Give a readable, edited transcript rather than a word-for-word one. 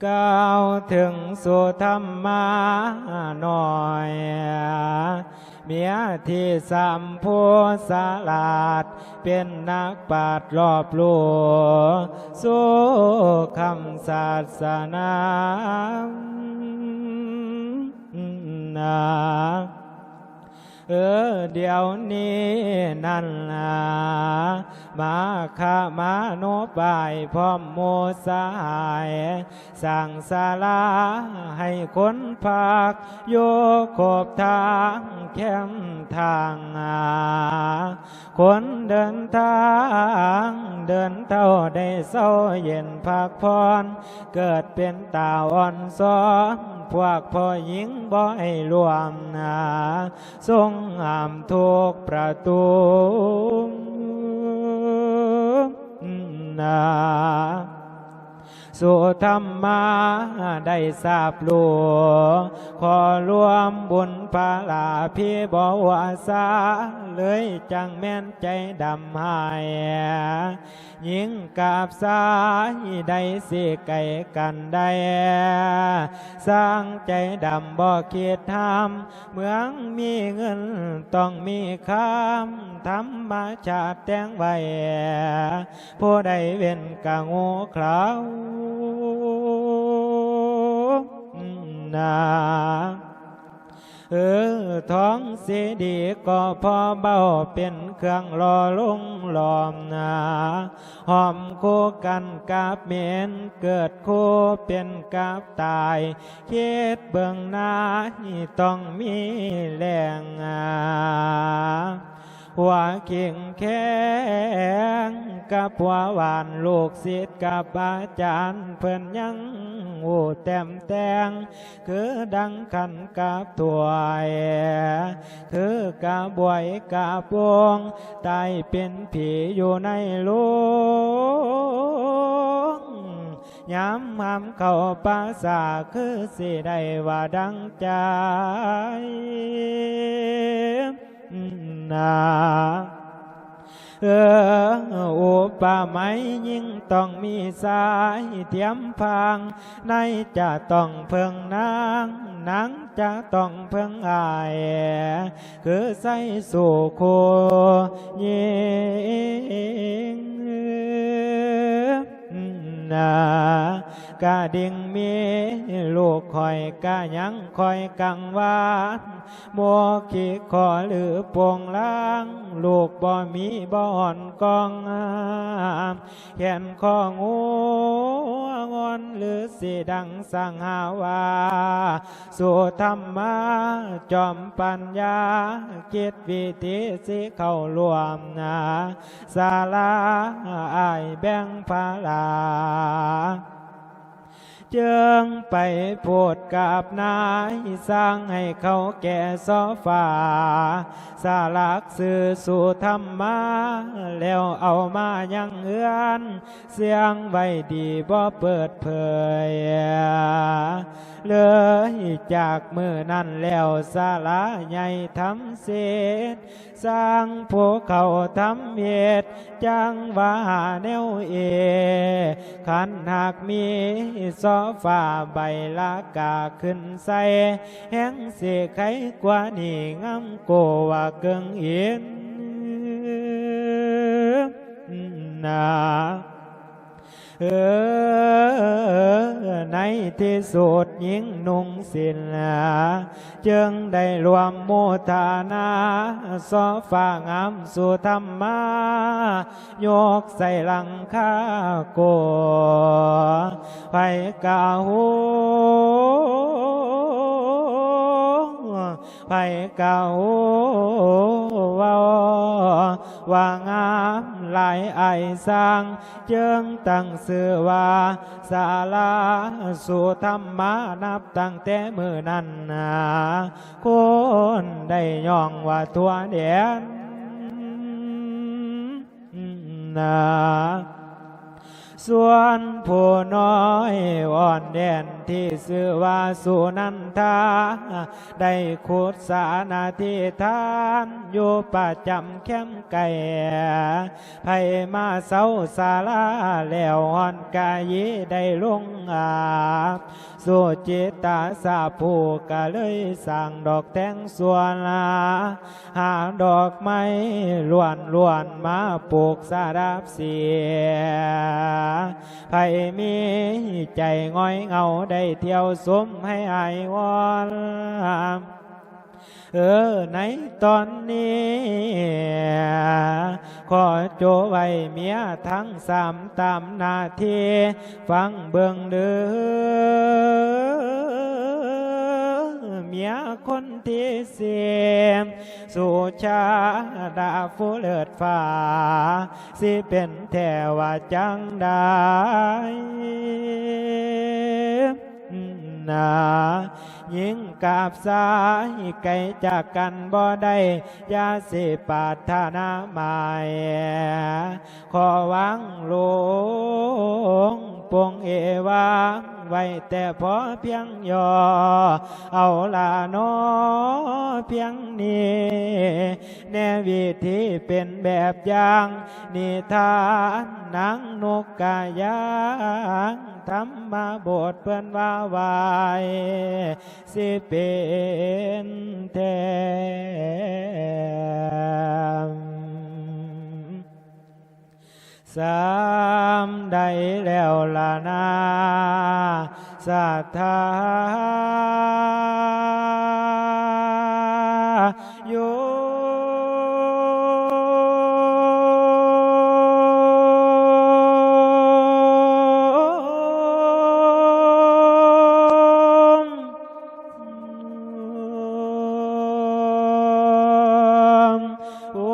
ก้าวถึงสู่ธรรมาหน่อยเมียที่สัมพูสลาดเป็นนักปราชญ์รอบรู้สู่คำศาสนาเดี๋ยวนี้นั่นมาขามาโนบายพร้อมโมสายสั่งศาลาให้คนภาคโยขบทางเข้มทางคนเดินทางเดินเท่าได้เศร้าเย็นพักพรเกิดเป็นตาอ่อนซ้อนพวกพ่อหญิงบ่ให้รวมทรงห้ามทุกประตูสู่ธรรมาได้ทราบรู้ขอรวมบุญพาลาพี่บ่วาสาเลยจังแม่นใจดำหายยิ่งกับสายได้สิไก่กันได้สร้างใจดำบ่คิดทำเมืองมีเงินต้องมีคำธรรมชาติแต่งไว้ผู้ใดเว้นกะงูเขาท้องเสียดีก็พอเบาเป็นเครื่องรอลุ่งหลอมหอมคู่กันกับเมียนเกิดคู่เป็นกับตายคิดเบื้องหน้าต้องมีแรงหัวเข่งแข็งกับหัวหวานลูกศิษย์กับอาจารย์เพิ่นยังหูแต้มแตงคือดังขันกับถวยคือกะบวยกะปวงตายเป็นผีอยู่ในโลกย้ำห้ำเข้าปาสาคือสิได้ว่าดังใจอุปมายิ่งต้องมีสายเทียมพังในจะต้องเพิ่งนางนางจะต้องเพิ่งอายคือใส่สู่คู่ยิงกะดิ่งมีลูกคอยกะยังคอยกังวานมัวขี้ขอหรือปวงล้างลูกบ่มีบ่อนกองแขนข้องูงอนหรือสีดังสังหาวาสู่ธรรมะจอมปัญญาคิดวิธีสิเข้ารวมศาลาอายแบ่งภาลาจึงไปพูดกับนายสร้างให้เขาแก่ซอฟ้าสาลักสื่อสู่ธรรมะแล้วเอามายังเอื้อนเสียงไว้ดีบ่เปิดเผยเลยจากมือนั่นแล้วศาลาใหญ่ทำเสร็จสร้างภูเขาทำเหตุจังว่าแนวขันหากมีซอฟ้าใบลากาขึ้นใส่แห้งเสียไขกว่านี่งามโกว่าเกิงเอียนในที่สุดหญิงนุ่งศิลจึงได้รวมโมทานาซอฟ้างามสู่ธรรมายกใส่หลังคาโกไปกาหูไปเก่าว่างามหลายไอสร้างเจิงตั้งชื่อว่าศาลาสู่ธรรมะนับตั้งแต่มือนั้นคนได้ย่องว่าทั่วแดนส่วนผู้น้อยอ่อนแดน ที่ชื่อว่าสุนันทาได้ขุดสานาทิทานอยู่ประจำแคมป์ไก่ไผมาเศร้าศาลาแล้วอ่อนกายได้ลงอาบสู่จิตตาสาผูกะเลยสั่งดอกแตงส่วนหาดอกไม้ล้วนมาปลูกสาดับเสียไผมีใจง้อยเงาได้เที่ยวสมให้อาย ในตอนนี้ขอโจไว้เมียทั้งสามตามหน้าที่ฟังเบิ่งเด้อเมียคนที่เสียมสู่ชาดาผู้เลิศฟ้าสิเป็นแทวาจังได้ยิ่งกับสายไกลจากกันบ่ได้ยาสิปาทนาหมายขอหวังหลวงปวงเอวาไว้แต่พอเพียงย่อเอาละน้อเพียงนี้แนววิธีเป็นแบบอย่างนิทานนางนกกายางธรรมบทเพื่อนว่าวายสิเป็นแทมสามได้แล้วล่ะนาศรัทธาโยโอ้